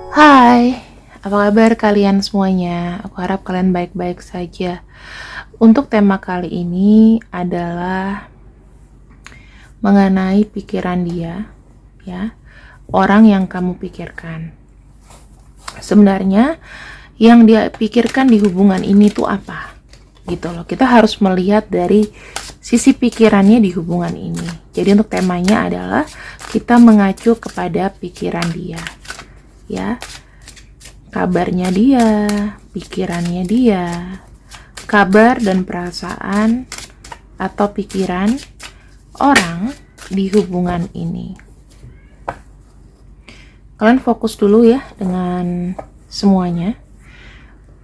Hai, apa kabar kalian semuanya? Aku harap kalian baik-baik saja. Untuk tema kali ini adalah mengenai pikiran dia, ya, orang yang kamu pikirkan. Sebenarnya yang dia pikirkan di hubungan ini tuh apa? Gitu loh. Kita harus melihat dari sisi pikirannya di hubungan ini. Jadi untuk temanya adalah kita mengacu kepada pikiran dia, ya. Kabarnya dia, pikirannya dia, kabar dan perasaan atau pikiran orang di hubungan ini. Kalian fokus dulu ya dengan semuanya.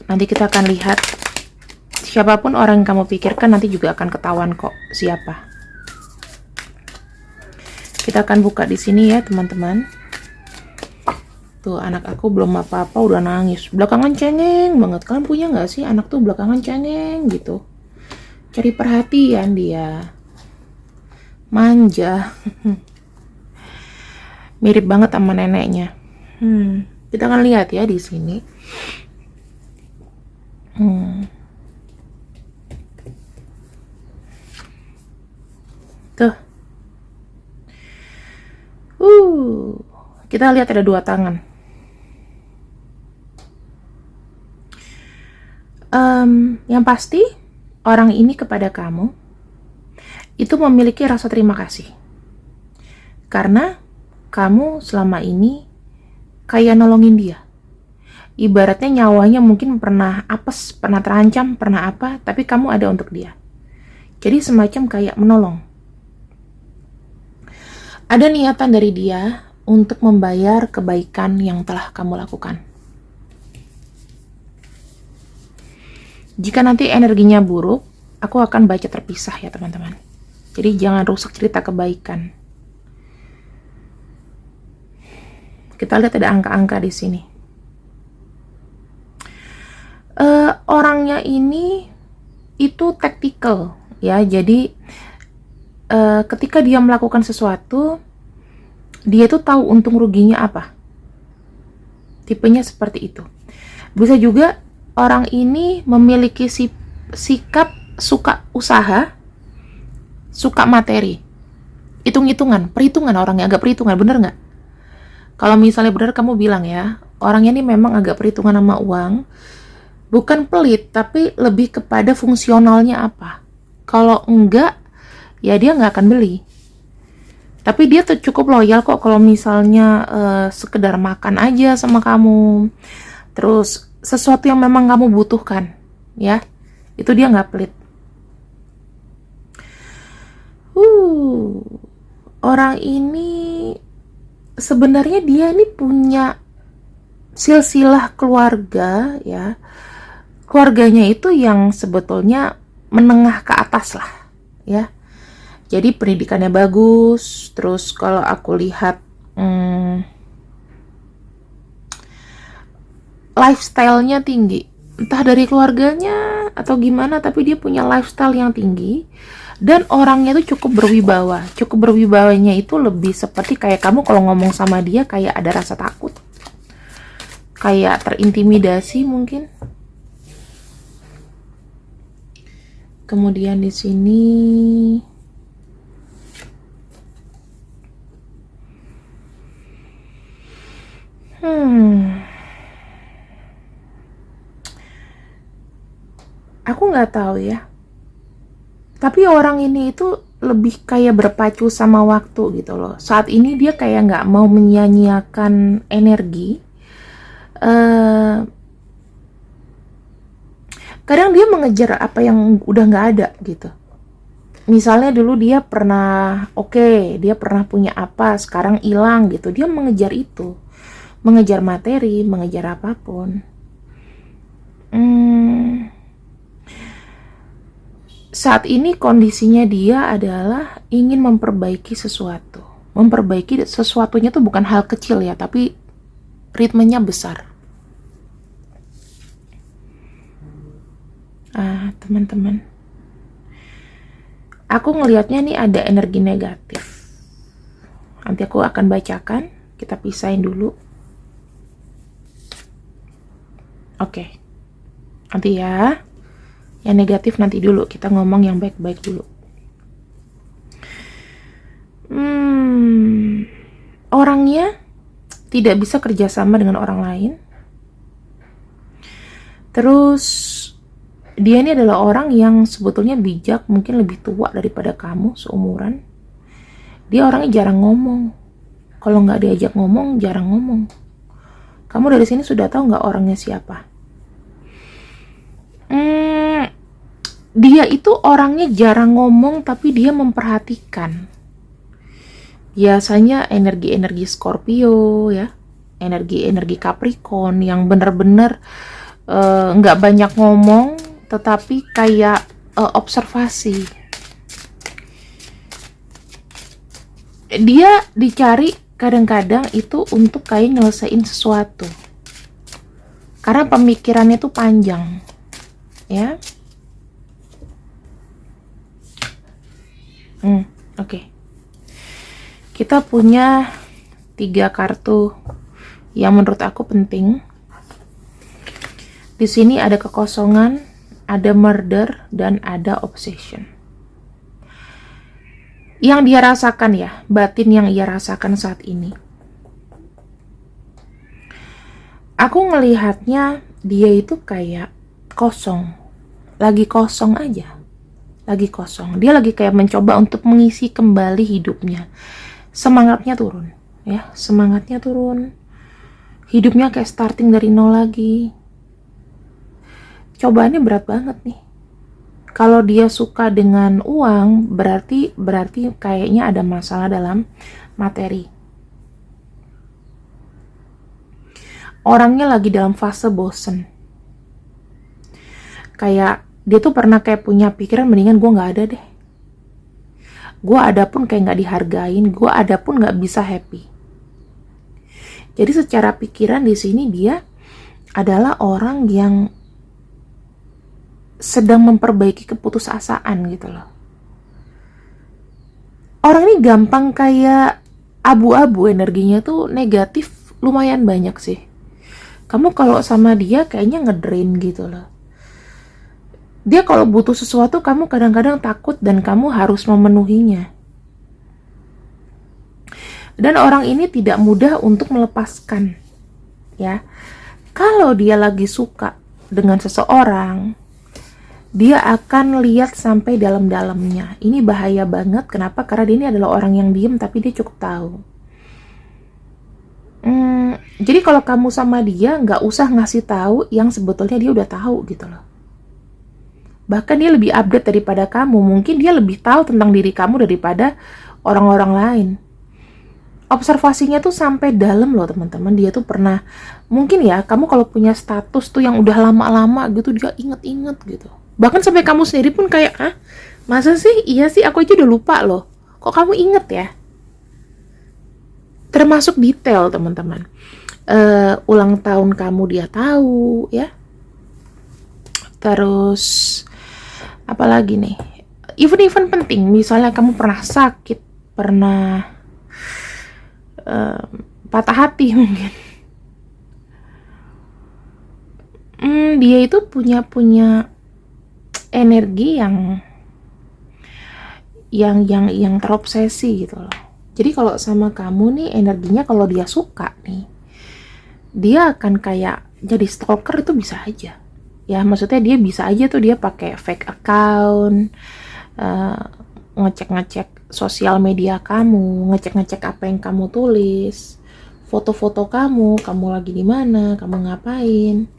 Nanti kita akan lihat siapapun orang yang kamu pikirkan nanti juga akan ketahuan kok siapa. Kita akan buka di sini ya teman-teman. Tuh anak aku belum apa-apa udah nangis. Belakangan cengeng banget. Kalian punya nggak sih anak tuh belakangan cengeng gitu? Cari perhatian dia. Manja. Mirip banget sama neneknya. Kita akan lihat ya di sini. Tuh. Kita lihat ada 2 tangan. Yang pasti orang ini kepada kamu itu memiliki rasa terima kasih karena kamu selama ini kayak nolongin dia. Ibaratnya nyawanya mungkin pernah apes, pernah terancam, pernah apa, tapi kamu ada untuk dia. Jadi semacam kayak menolong. Ada niatan dari dia untuk membayar kebaikan yang telah kamu lakukan. Jika nanti energinya buruk, aku akan baca terpisah ya teman-teman. Jadi jangan rusak cerita kebaikan. Kita lihat ada angka-angka di sini. Orangnya ini itu tactical ya. Jadi ketika dia melakukan sesuatu, dia tuh tahu untung ruginya apa. Tipenya seperti itu. Bisa juga orang ini memiliki sikap suka usaha, suka materi, hitung-hitungan, perhitungan orangnya agak perhitungan, bener nggak? Kalau misalnya bener kamu bilang ya, orangnya ini memang agak perhitungan sama uang, bukan pelit, tapi lebih kepada fungsionalnya apa. Kalau enggak, ya dia nggak akan beli. Tapi dia tuh cukup loyal kok kalau misalnya sekedar makan aja sama kamu. Terus sesuatu yang memang kamu butuhkan, ya, itu dia nggak pelit. Orang ini sebenarnya dia ini punya silsilah keluarga, ya. Keluarganya itu yang sebetulnya menengah ke atas lah, ya. Jadi pendidikannya bagus, terus kalau aku lihat lifestyle-nya tinggi. Entah dari keluarganya atau gimana, tapi dia punya lifestyle yang tinggi. Dan orangnya itu cukup berwibawa. Cukup berwibawanya itu lebih seperti kayak kamu kalau ngomong sama dia kayak ada rasa takut. Kayak terintimidasi mungkin. Kemudian di sini aku nggak tahu ya. Tapi orang ini itu lebih kayak berpacu sama waktu gitu loh. Saat ini dia kayak nggak mau menyia-nyiakan energi. Kadang dia mengejar apa yang udah nggak ada gitu. Misalnya dulu dia pernah dia pernah punya apa, sekarang hilang gitu. Dia mengejar itu, mengejar materi, mengejar apapun. Saat ini kondisinya dia adalah ingin memperbaiki sesuatu. Memperbaiki sesuatunya tuh bukan hal kecil ya, tapi ritmenya besar. Teman-teman, aku ngelihatnya nih ada energi negatif. Nanti aku akan bacakan, kita pisahin dulu. Oke, nanti ya. Yang negatif nanti dulu, kita ngomong yang baik-baik dulu. Orangnya tidak bisa kerjasama dengan orang lain. Terus dia ini adalah orang yang sebetulnya bijak, mungkin lebih tua daripada kamu seumuran. Dia orangnya jarang ngomong. Kalau nggak diajak ngomong, jarang ngomong. Kamu dari sini sudah tahu nggak orangnya siapa? Dia itu orangnya jarang ngomong, tapi dia memperhatikan. Biasanya energi-energi Scorpio ya, energi-energi Capricorn yang benar-benar nggak banyak ngomong, tetapi kayak observasi. Dia dicari kadang-kadang itu untuk kayak nyelesain sesuatu, karena pemikirannya tuh panjang, ya. Oke. Kita punya 3 kartu yang menurut aku penting. Di sini ada kekosongan, ada murder, dan ada obsession. Yang dia rasakan ya, batin yang ia rasakan saat ini. Aku ngelihatnya dia itu kayak kosong. Lagi kosong aja. Lagi kosong. Dia lagi kayak mencoba untuk mengisi kembali hidupnya. Semangatnya turun, ya. Semangatnya turun. Hidupnya kayak starting dari nol lagi. Cobaannya berat banget nih. Kalau dia suka dengan uang, berarti kayaknya ada masalah dalam materi. Orangnya lagi dalam fase bosen. Kayak dia tuh pernah kayak punya pikiran, mendingan gue nggak ada deh. Gue ada pun kayak nggak dihargain, gue ada pun nggak bisa happy. Jadi secara pikiran di sini dia adalah orang yang sedang memperbaiki keputusasaan gitu loh. Orang ini gampang kayak abu-abu, energinya tuh negatif lumayan banyak sih. Kamu kalau sama dia kayaknya ngedrain gitu loh. Dia kalau butuh sesuatu, kamu kadang-kadang takut dan kamu harus memenuhinya. Dan orang ini tidak mudah untuk melepaskan, ya. Kalau dia lagi suka dengan seseorang, dia akan lihat sampai dalam-dalamnya. Ini bahaya banget. Kenapa? Karena dia ini adalah orang yang diem, tapi dia cukup tahu. Jadi kalau kamu sama dia, nggak usah ngasih tahu yang sebetulnya dia udah tahu gitu loh. Bahkan dia lebih update daripada kamu. Mungkin dia lebih tahu tentang diri kamu daripada orang-orang lain. Observasinya tuh sampai dalam loh teman-teman. Dia tuh pernah, mungkin ya, kamu kalau punya status tuh yang udah lama-lama gitu, dia inget-inget gitu. Bahkan sampai kamu sendiri pun kayak, masa sih? Iya sih, aku aja udah lupa loh. Kok kamu inget ya? Termasuk detail teman-teman. Ulang tahun kamu dia tahu ya. Terus apalagi nih, event-event penting, misalnya kamu pernah sakit, pernah patah hati mungkin. Dia itu punya energi yang terobsesi gitu loh. Jadi kalau sama kamu nih, energinya kalau dia suka nih, dia akan kayak jadi stalker, itu bisa aja. Ya, maksudnya dia bisa aja tuh dia pakai fake account, ngecek-ngecek sosial media kamu, ngecek-ngecek apa yang kamu tulis, foto-foto kamu lagi di mana, kamu ngapain,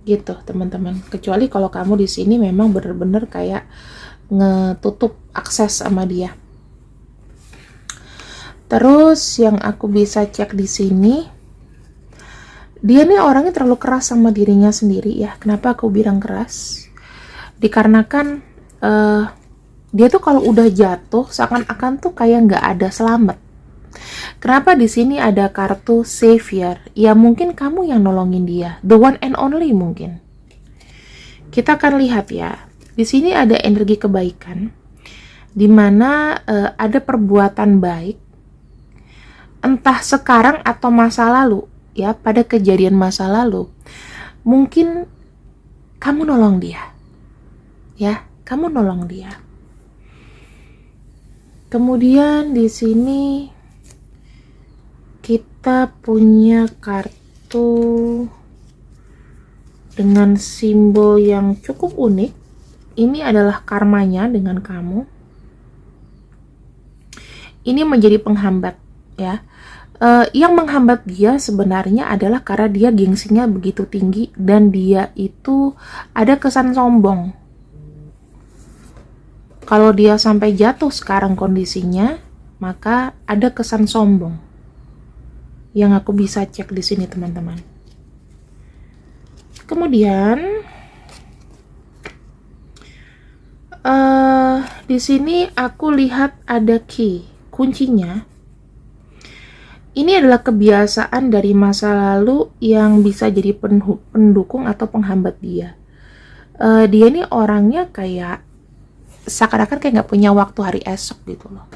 gitu teman-teman. Kecuali kalau kamu di sini memang bener-bener kayak ngetutup akses sama dia. Terus yang aku bisa cek di sini, dia nih orangnya terlalu keras sama dirinya sendiri ya. Kenapa aku bilang keras? Dikarenakan dia tuh kalau udah jatuh seakan-akan tuh kayak nggak ada selamat. Kenapa di sini ada kartu savior? Ya mungkin kamu yang nolongin dia, the one and only mungkin. Kita akan lihat ya. Di sini ada energi kebaikan, di mana ada perbuatan baik, entah sekarang atau masa lalu. Ya, pada kejadian masa lalu, mungkin kamu nolong dia, ya, kamu nolong dia. Kemudian di sini kita punya kartu dengan simbol yang cukup unik. Ini adalah karmanya dengan kamu. Ini menjadi penghambat, ya. Yang menghambat dia sebenarnya adalah karena dia gengsinya begitu tinggi dan dia itu ada kesan sombong. Kalau dia sampai jatuh sekarang kondisinya, maka ada kesan sombong yang aku bisa cek di sini, teman-teman. Kemudian di sini aku lihat ada key, kuncinya. Ini adalah kebiasaan dari masa lalu yang bisa jadi pendukung atau penghambat dia. Dia ini orangnya kayak seakan-akan kayak nggak punya waktu hari esok gitu loh.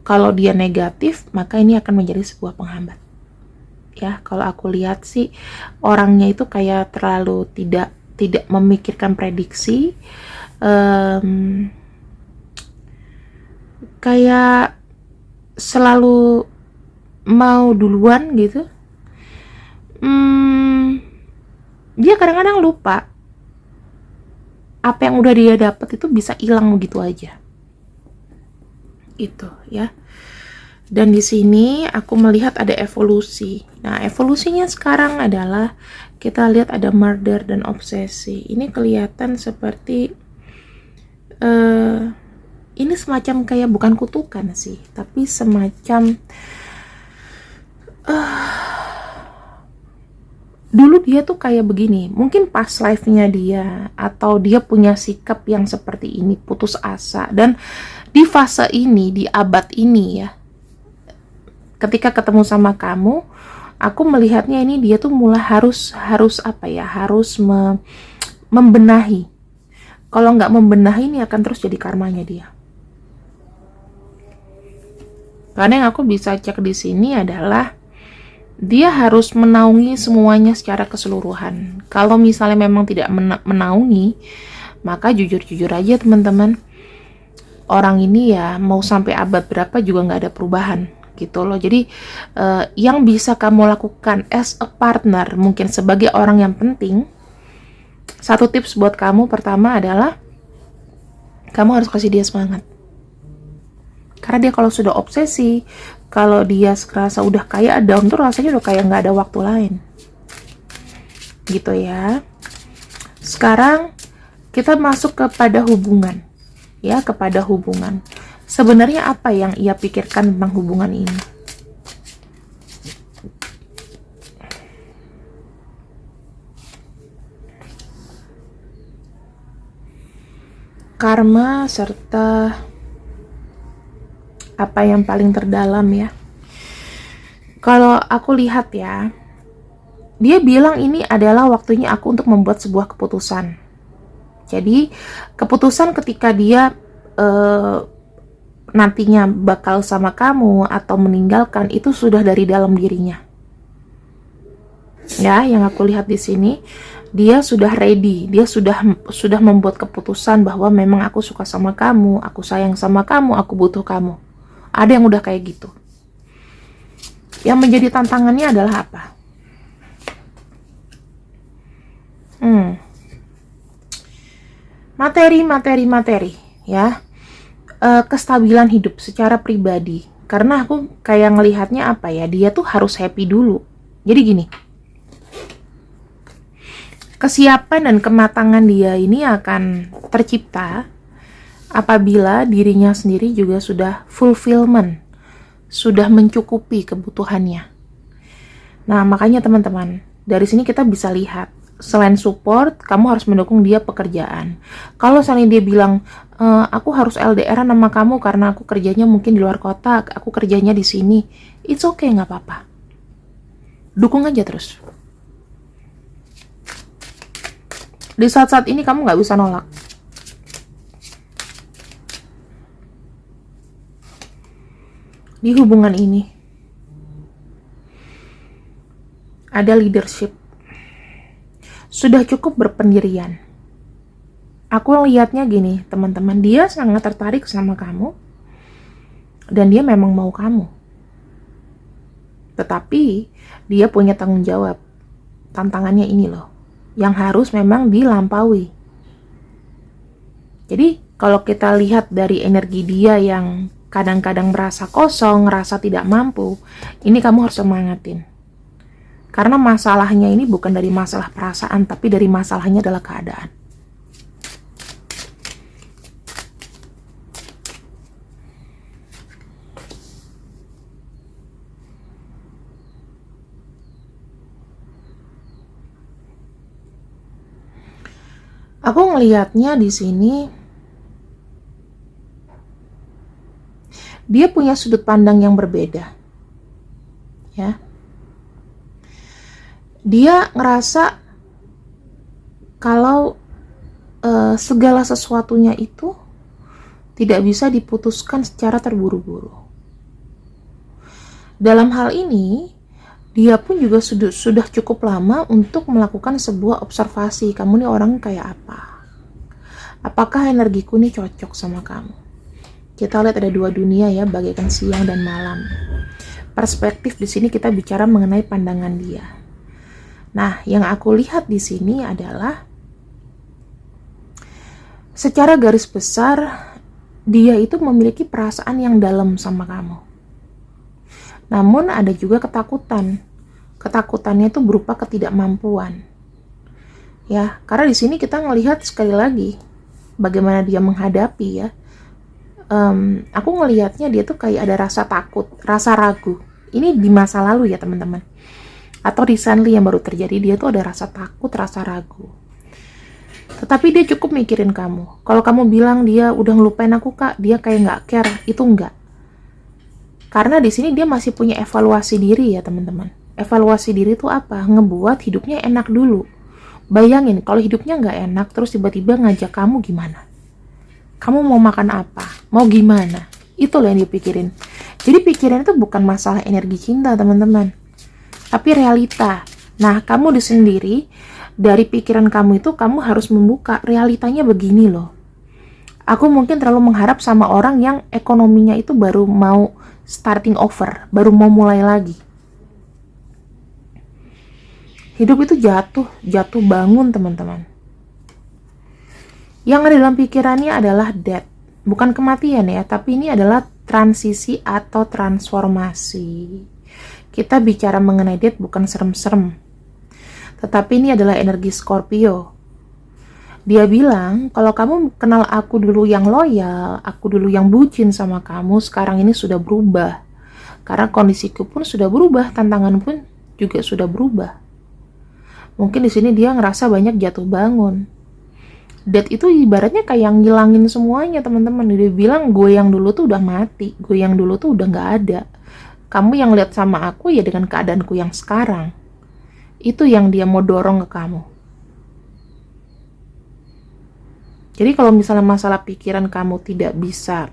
Kalau dia negatif, maka ini akan menjadi sebuah penghambat. Ya, kalau aku lihat sih orangnya itu kayak terlalu tidak memikirkan prediksi, kayak selalu mau duluan gitu. Dia kadang-kadang lupa apa yang udah dia dapat itu bisa hilang begitu aja. Itu ya. Dan di sini aku melihat ada evolusi. Nah, evolusinya sekarang adalah kita lihat ada murder dan obsesi. Ini kelihatan seperti ini semacam kayak bukan kutukan sih, tapi semacam dulu dia tuh kayak begini, mungkin pas life-nya dia, atau dia punya sikap yang seperti ini, putus asa. Dan di fase ini, di abad ini ya, ketika ketemu sama kamu, aku melihatnya ini dia tuh mulai harus apa ya, harus membenahi. Kalau nggak membenahi, ini akan terus jadi karmanya dia. Karena yang aku bisa cek di sini adalah dia harus menaungi semuanya secara keseluruhan. Kalau misalnya memang tidak menaungi, maka jujur-jujur aja teman-teman, orang ini ya mau sampai abad berapa juga nggak ada perubahan gitu loh. Jadi yang bisa kamu lakukan as a partner, mungkin sebagai orang yang penting, satu tips buat kamu pertama adalah kamu harus kasih dia semangat. Karena dia kalau sudah obsesi, kalau dia serasa udah kayak down tuh rasanya udah kayak nggak ada waktu lain. Gitu ya. Sekarang kita masuk kepada hubungan. Ya, kepada hubungan. Sebenarnya apa yang ia pikirkan tentang hubungan ini? Karma serta apa yang paling terdalam ya. Kalau aku lihat ya, dia bilang ini adalah waktunya aku untuk membuat sebuah keputusan. Jadi keputusan ketika dia nantinya bakal sama kamu atau meninggalkan itu sudah dari dalam dirinya. Ya, yang aku lihat di sini, dia sudah ready, dia sudah membuat keputusan bahwa memang aku suka sama kamu, aku sayang sama kamu, aku butuh kamu. Ada yang udah kayak gitu. Yang menjadi tantangannya adalah apa? Materi ya. Kestabilan hidup secara pribadi. Karena aku kayak ngelihatnya apa ya, dia tuh harus happy dulu. Jadi gini, kesiapan dan kematangan dia ini akan tercipta apabila dirinya sendiri juga sudah fulfillment, sudah mencukupi kebutuhannya. Nah, makanya teman-teman, dari sini kita bisa lihat, selain support, kamu harus mendukung dia pekerjaan. Kalau misalnya dia bilang, aku harus LDR sama kamu karena aku kerjanya mungkin di luar kota, aku kerjanya di sini, it's okay, nggak apa-apa. Dukung aja terus. Di saat-saat ini kamu nggak bisa nolak. Di hubungan ini ada leadership, sudah cukup berpendirian. Aku lihatnya gini, teman-teman, dia sangat tertarik sama kamu dan dia memang mau kamu. Tetapi dia punya tanggung jawab. Tantangannya ini loh, yang harus memang dilampaui. Jadi kalau kita lihat dari energi dia yang kadang-kadang merasa kosong, merasa tidak mampu, ini kamu harus semangatin. Karena masalahnya ini bukan dari masalah perasaan, tapi dari masalahnya adalah keadaan. Aku ngelihatnya di sini, dia punya sudut pandang yang berbeda. Ya. Dia ngerasa kalau segala sesuatunya itu tidak bisa diputuskan secara terburu-buru. Dalam hal ini, dia pun juga sudah cukup lama untuk melakukan sebuah observasi. Kamu nih orang kayak apa? Apakah energiku nih cocok sama kamu? Kita lihat ada dua dunia ya, bagaikan siang dan malam. Perspektif di sini kita bicara mengenai pandangan dia. Nah, yang aku lihat di sini adalah secara garis besar dia itu memiliki perasaan yang dalam sama kamu. Namun ada juga ketakutan. Ketakutannya itu berupa ketidakmampuan. Ya, karena di sini kita ngelihat sekali lagi bagaimana dia menghadapi ya. Aku ngelihatnya dia tuh kayak ada rasa takut, rasa ragu. Ini di masa lalu ya teman-teman. Atau recently yang baru terjadi, dia tuh ada rasa takut, rasa ragu. Tetapi dia cukup mikirin kamu. Kalau kamu bilang dia udah ngelupain aku kak, dia kayak nggak care, itu enggak. Karena di sini dia masih punya evaluasi diri ya teman-teman. Evaluasi diri itu apa? Ngebuat hidupnya enak dulu. Bayangin kalau hidupnya nggak enak terus tiba-tiba ngajak kamu gimana? Kamu mau makan apa? Mau gimana? Itu loh yang dipikirin. Jadi pikiran itu bukan masalah energi cinta teman-teman, tapi realita. Nah kamu sendiri dari pikiran kamu itu kamu harus membuka realitanya begini loh. Aku mungkin terlalu mengharap sama orang yang ekonominya itu baru mau starting over, baru mau mulai lagi. Hidup itu jatuh bangun teman-teman. Yang ada dalam pikirannya adalah death, bukan kematian ya, tapi ini adalah transisi atau transformasi. Kita bicara mengenai death bukan serem-serem, tetapi ini adalah energi Scorpio. Dia bilang, kalau kamu kenal aku dulu yang loyal, aku dulu yang bucin sama kamu, sekarang ini sudah berubah. Karena kondisiku pun sudah berubah, tantangan pun juga sudah berubah. Mungkin di sini dia ngerasa banyak jatuh bangun. Death itu ibaratnya kayak ngilangin semuanya teman-teman. Dia bilang, gue yang dulu tuh udah mati, gue yang dulu tuh udah gak ada. Kamu yang lihat sama aku ya dengan keadaanku yang sekarang. Itu yang dia mau dorong ke kamu. Jadi kalau misalnya masalah pikiran kamu tidak bisa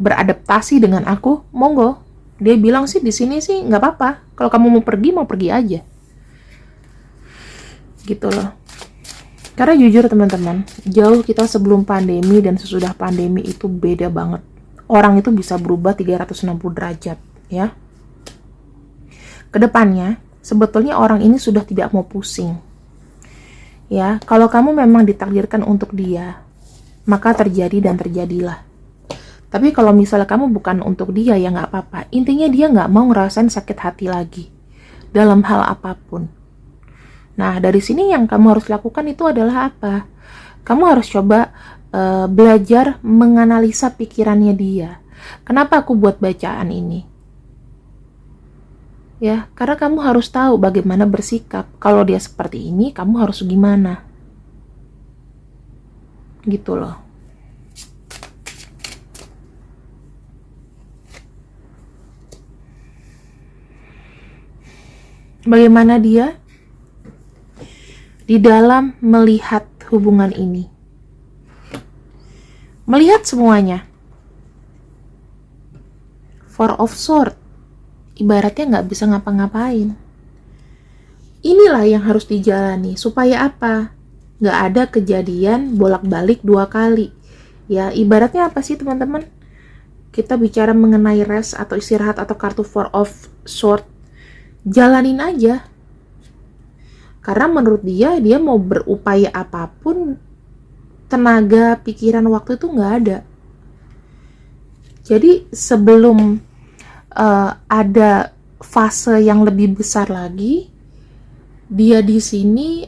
beradaptasi dengan aku, monggo. Dia bilang sih di sini sih nggak apa-apa. Kalau kamu mau pergi aja. Gitu loh. Karena jujur teman-teman, jauh kita sebelum pandemi dan sesudah pandemi itu beda banget. Orang itu bisa berubah 360 derajat, ya. Kedepannya, sebetulnya orang ini sudah tidak mau pusing. Ya, kalau kamu memang ditakdirkan untuk dia, maka terjadi dan terjadilah. Tapi kalau misalnya kamu bukan untuk dia, ya nggak apa-apa. Intinya dia nggak mau ngerasain sakit hati lagi dalam hal apapun. Nah, dari sini yang kamu harus lakukan itu adalah apa? Kamu harus coba belajar menganalisa pikirannya dia. Kenapa aku buat bacaan ini? Ya, karena kamu harus tahu bagaimana bersikap. Kalau dia seperti ini, kamu harus gimana? Gitu loh. Bagaimana dia di dalam melihat hubungan ini? Melihat semuanya. Four of Swords. Ibaratnya nggak bisa ngapa-ngapain. Inilah yang harus dijalani. Supaya apa? Nggak ada kejadian bolak-balik 2 kali. Ya, ibaratnya apa sih teman-teman? Kita bicara mengenai rest atau istirahat atau kartu Four of Swords. Jalanin aja. Karena menurut dia mau berupaya apapun, tenaga, pikiran, waktu itu nggak ada. Jadi sebelum ada fase yang lebih besar lagi, dia di sini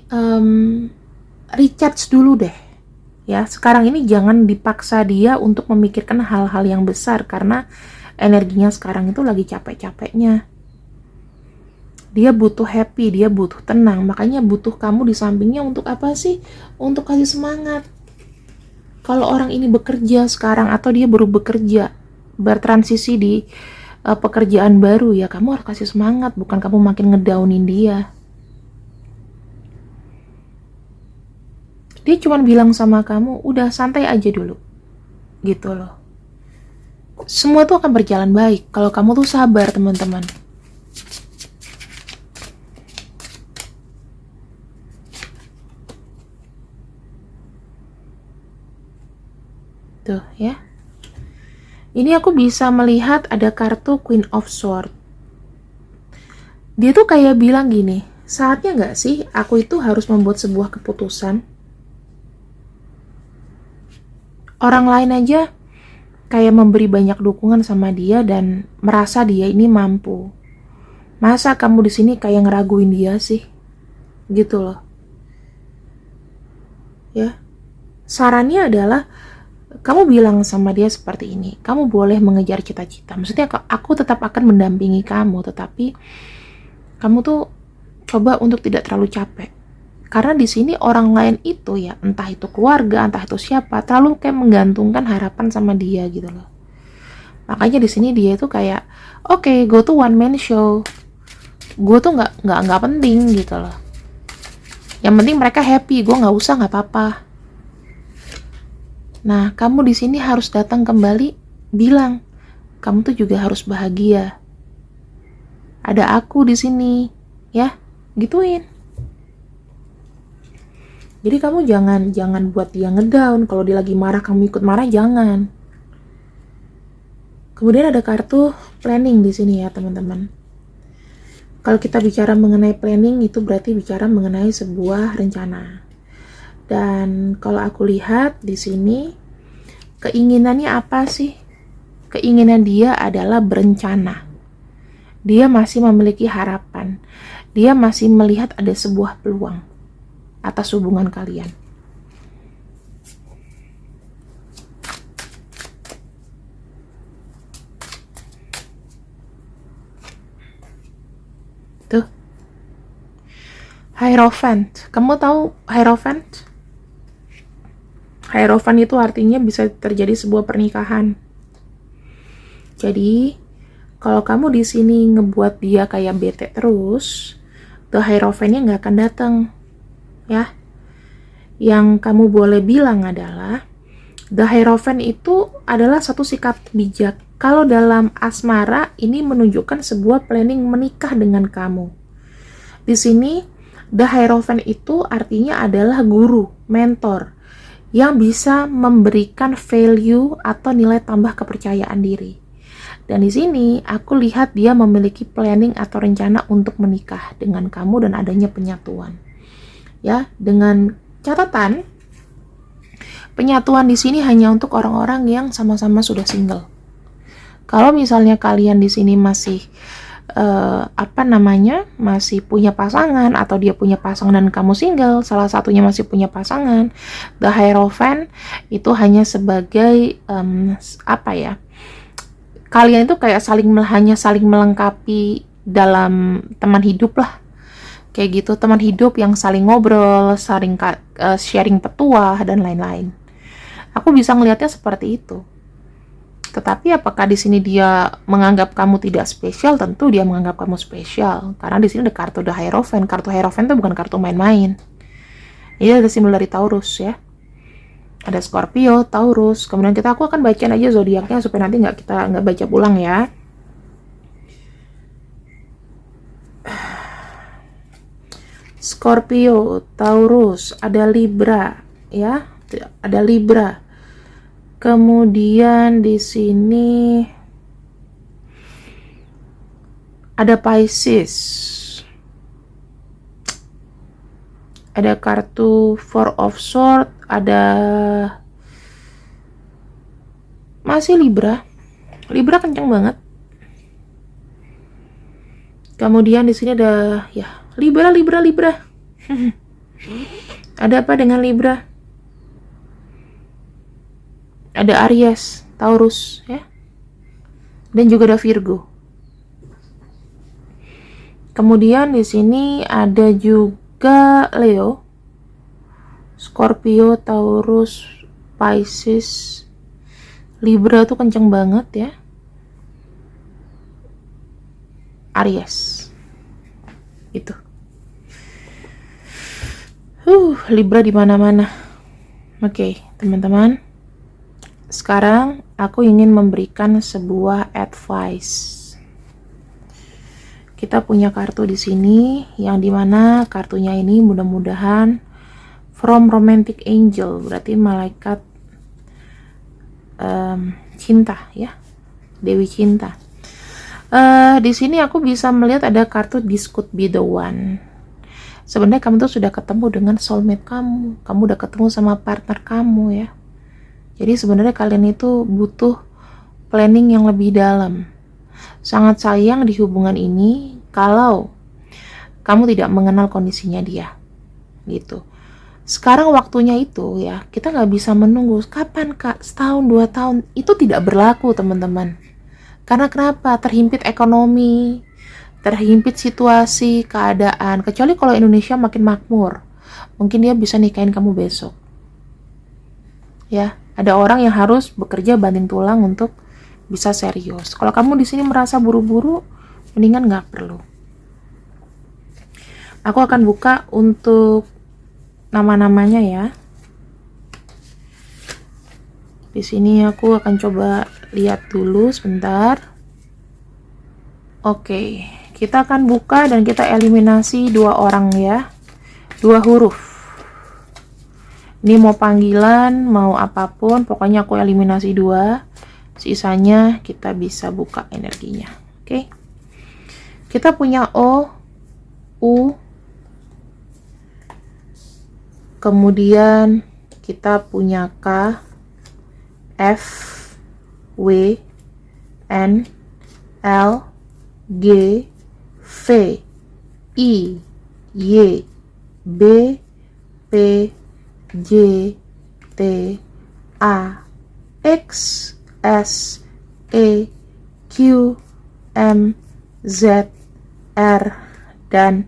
recharge dulu deh. Ya, sekarang ini jangan dipaksa dia untuk memikirkan hal-hal yang besar karena energinya sekarang itu lagi capek-capeknya. Dia butuh happy, dia butuh tenang, makanya butuh kamu di sampingnya untuk apa sih? Untuk kasih semangat. Kalau orang ini bekerja sekarang atau dia baru bekerja, bertransisi di pekerjaan baru, ya kamu harus kasih semangat, bukan kamu makin ngedownin dia. Dia cuma bilang sama kamu, udah santai aja dulu. Gitu loh. Semua tuh akan berjalan baik kalau kamu tuh sabar, teman-teman. Tuh ya. Ini aku bisa melihat ada kartu Queen of Swords. Dia tuh kayak bilang gini, saatnya nggak sih aku itu harus membuat sebuah keputusan? Orang lain aja kayak memberi banyak dukungan sama dia dan merasa dia ini mampu. Masa kamu di sini kayak ngeraguin dia sih? Gitu loh. Ya. Sarannya adalah kamu bilang sama dia seperti ini, kamu boleh mengejar cita-cita. Maksudnya aku tetap akan mendampingi kamu, tetapi kamu tuh coba untuk tidak terlalu capek. Karena di sini orang lain itu ya, entah itu keluarga, entah itu siapa, terlalu kayak menggantungkan harapan sama dia gitu loh. Makanya di sini dia itu kayak, oke, gue tuh one man show, gue tuh nggak penting gitu loh. Yang penting mereka happy, gue nggak usah, nggak apa-apa. Nah, kamu di sini harus datang kembali, bilang, kamu tuh juga harus bahagia. Ada aku di sini, ya, gituin. Jadi kamu jangan buat dia ngedown. Kalau dia lagi marah, kamu ikut marah, jangan. Kemudian ada kartu planning di sini ya, teman-teman. Kalau kita bicara mengenai planning, itu berarti bicara mengenai sebuah rencana. Dan kalau aku lihat di sini, keinginannya apa sih? Keinginan dia adalah berencana. Dia masih memiliki harapan. Dia masih melihat ada sebuah peluang atas hubungan kalian. Tuh. Hierophant. Kamu tahu Hierophant? Hierophant itu artinya bisa terjadi sebuah pernikahan. Jadi, kalau kamu di sini ngebuat dia kayak bete terus, the Hierophant-nya nggak akan datang. Ya, yang kamu boleh bilang adalah the Hierophant itu adalah satu sikap bijak. Kalau dalam asmara ini menunjukkan sebuah planning menikah dengan kamu. Di sini the Hierophant itu artinya adalah guru, mentor yang bisa memberikan value atau nilai tambah kepercayaan diri. Dan di sini aku lihat dia memiliki planning atau rencana untuk menikah dengan kamu dan adanya penyatuan. Ya, dengan catatan penyatuan di sini hanya untuk orang-orang yang sama-sama sudah single. Kalau misalnya kalian di sini masih masih punya pasangan atau dia punya pasangan dan kamu single, salah satunya masih punya pasangan, the Hierophant itu hanya sebagai kalian itu kayak hanya saling melengkapi dalam teman hidup lah. Kayak gitu, teman hidup yang saling ngobrol, saling sharing petuah, dan lain-lain. Aku bisa ngelihatnya seperti itu. Tetapi apakah di sini dia menganggap kamu tidak spesial? Tentu dia menganggap kamu spesial. Karena di sini ada kartu The Hierophant. Kartu Hierophant itu bukan kartu main-main. Ini ada simbol dari Taurus ya. Ada Scorpio, Taurus. Kemudian aku akan bacain aja zodiaknya supaya nanti kita nggak baca ulang ya. Scorpio, Taurus, ada Libra, ya, ada Libra. Kemudian di sini ada Pisces. Ada kartu Four of Swords, ada masih Libra. Libra kenceng banget. Kemudian di sini ada ya Libra. Ada apa dengan Libra? Ada Aries, Taurus, ya. Dan juga ada Virgo. Kemudian di sini ada juga Leo, Scorpio, Taurus, Pisces, Libra tuh kenceng banget ya. Aries. Itu. Libra di mana-mana. Oke, teman-teman. Sekarang aku ingin memberikan sebuah advice. Kita punya kartu di sini yang dimana kartunya ini mudah-mudahan from romantic angel, berarti malaikat cinta ya, Dewi cinta. Di sini aku bisa melihat ada kartu this could be the one. Sebenarnya kamu tuh sudah ketemu dengan soulmate kamu udah ketemu sama partner kamu ya. Jadi sebenarnya kalian itu butuh planning yang lebih dalam. Sangat sayang di hubungan ini kalau kamu tidak mengenal kondisinya dia, gitu. Sekarang waktunya itu ya, kita nggak bisa menunggu kapan kak, setahun 2 tahun, itu tidak berlaku teman-teman. Karena kenapa? Terhimpit ekonomi, terhimpit situasi, keadaan. Kecuali kalau Indonesia makin makmur, mungkin dia bisa nikahin kamu besok. Ya, ada orang yang harus bekerja banting tulang untuk bisa serius. Kalau kamu di sini merasa buru-buru, mendingan nggak perlu. Aku akan buka untuk nama-namanya ya. Di sini aku akan coba lihat dulu sebentar. Oke, kita akan buka dan kita eliminasi 2 orang ya. 2 huruf. Ini mau panggilan, mau apapun, pokoknya aku eliminasi 2. Sisanya kita bisa buka energinya. Oke. Kita punya O, U, kemudian kita punya K, F, W, N, L, G, V, I, Y, B, P, J, T, A, X, S, E, Q, M, Z, R, dan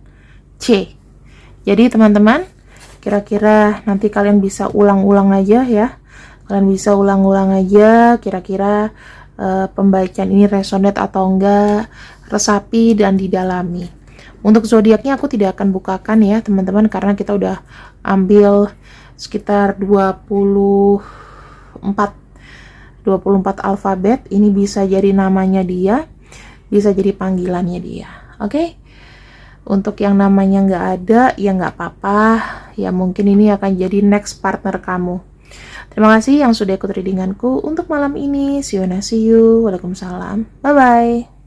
C. Jadi teman-teman, kira-kira nanti kalian bisa ulang-ulang aja ya. Kalian bisa ulang-ulang aja kira-kira pembacaan ini resonate atau enggak, resapi dan didalami. Untuk zodiaknya aku tidak akan bukakan ya teman-teman, karena kita udah ambil sekitar 24 alfabet. Ini bisa jadi namanya dia, bisa jadi panggilannya dia. Oke? Untuk yang namanya nggak ada, ya nggak apa-apa. Ya mungkin ini akan jadi next partner kamu. Terima kasih yang sudah ikut readinganku untuk malam ini. See you. Waalaikumsalam. Bye-bye.